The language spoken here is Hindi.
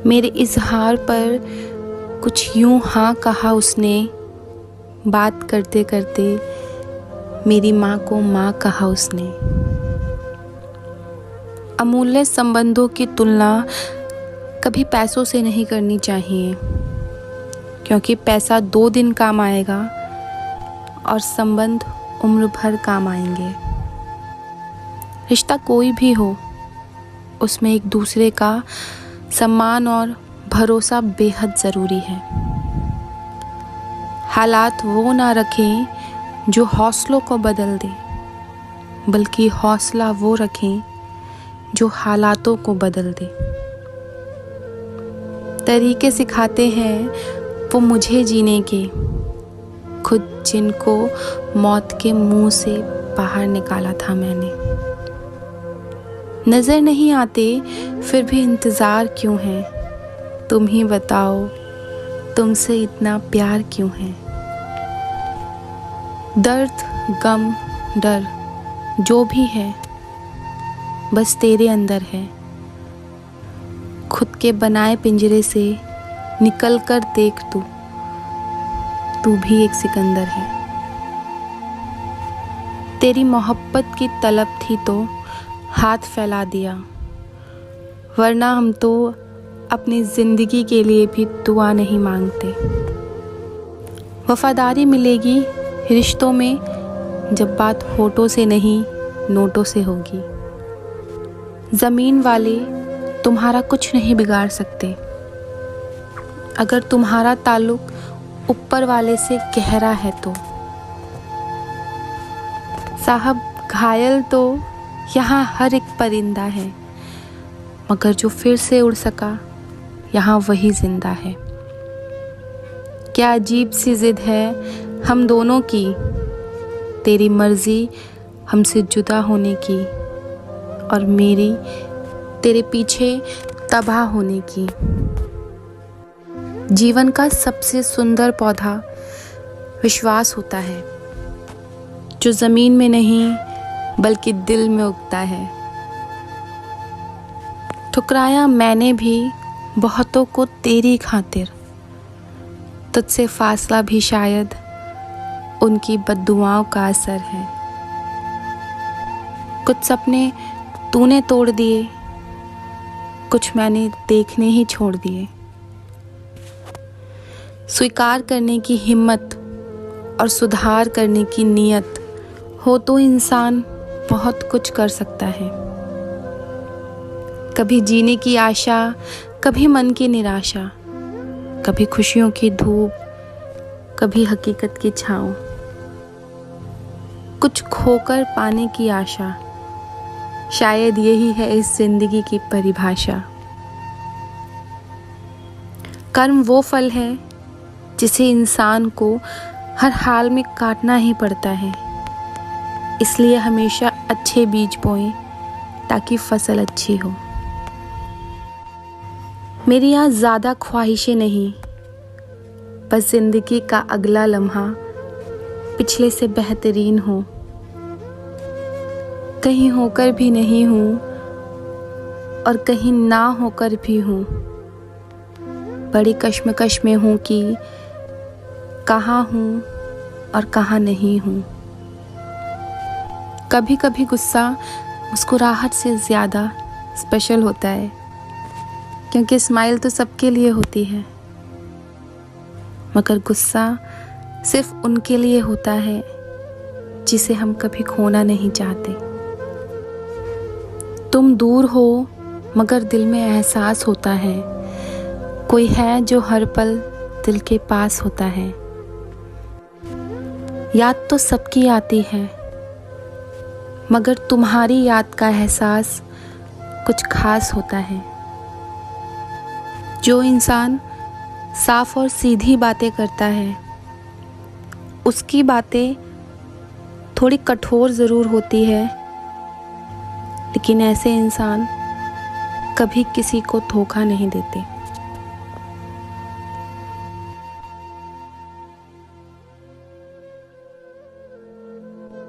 मेरे इजहार पर कुछ यूं हाँ कहा उसने। बात करते करते मेरी माँ को माँ कहा उसने। अमूल्य संबंधों की तुलना कभी पैसों से नहीं करनी चाहिए, क्योंकि पैसा 2 दिन काम आएगा और संबंध उम्र भर काम आएंगे। रिश्ता कोई भी हो, उसमें एक दूसरे का सम्मान और भरोसा बेहद ज़रूरी है। हालात वो ना रखें जो हौसलों को बदल दे, बल्कि हौसला वो रखें जो हालातों को बदल दे। तरीके सिखाते हैं वो मुझे जीने के, खुद जिनको मौत के मुंह से बाहर निकाला था मैंने। नज़र नहीं आते फिर भी इंतज़ार क्यों है? तुम ही बताओ, तुमसे इतना प्यार क्यों है? दर्द, गम, डर जो भी है बस तेरे अंदर है। खुद के बनाए पिंजरे से निकल कर देख तू भी एक सिकंदर है। तेरी मोहब्बत की तलब थी तो हाथ फैला दिया, वरना हम तो अपनी ज़िंदगी के लिए भी दुआ नहीं मांगते। वफादारी मिलेगी रिश्तों में जब बात होठों से नहीं नोटों से होगी। ज़मीन वाले तुम्हारा कुछ नहीं बिगाड़ सकते, अगर तुम्हारा ताल्लुक ऊपर वाले से गहरा है तो। साहब, घायल तो यहाँ हर एक परिंदा है, मगर जो फिर से उड़ सका यहाँ वही जिंदा है। क्या अजीब सी जिद है हम दोनों की, तेरी मर्जी हमसे जुदा होने की और मेरी तेरे पीछे तबाह होने की। जीवन का सबसे सुंदर पौधा विश्वास होता है, जो ज़मीन में नहीं बल्कि दिल में उगता है। ठुकराया मैंने भी बहुतों को तेरी खातिर, तुझसे फासला भी शायद उनकी बद्दुआओं का असर है। कुछ सपने तूने तोड़ दिए, कुछ मैंने देखने ही छोड़ दिए। स्वीकार करने की हिम्मत और सुधार करने की नीयत हो तो इंसान बहुत कुछ कर सकता है। कभी जीने की आशा, कभी मन की निराशा, कभी खुशियों की धूप, कभी हकीकत की छाँव। कुछ खोकर पाने की आशा, शायद यही है इस जिंदगी की परिभाषा। कर्म वो फल है जिसे इंसान को हर हाल में काटना ही पड़ता है, इसलिए हमेशा अच्छे बीज बोएं ताकि फसल अच्छी हो। मेरी यहाँ ज़्यादा ख्वाहिशें नहीं, बस ज़िंदगी का अगला लम्हा पिछले से बेहतरीन हो। कहीं होकर भी नहीं हूँ और कहीं ना होकर भी हूँ, बड़ी कश्मकश में हूँ कि कहाँ हूँ और कहाँ नहीं हूँ। कभी कभी गुस्सा मुस्कुराहट से ज़्यादा स्पेशल होता है, क्योंकि स्माइल तो सबके लिए होती है, मगर गुस्सा सिर्फ उनके लिए होता है जिसे हम कभी खोना नहीं चाहते। तुम दूर हो मगर दिल में एहसास होता है, कोई है जो हर पल दिल के पास होता है। याद तो सबकी आती है, मगर तुम्हारी याद का एहसास कुछ खास होता है। जो इंसान साफ और सीधी बातें करता है, उसकी बातें थोड़ी कठोर ज़रूर होती है, लेकिन ऐसे इंसान कभी किसी को धोखा नहीं देते।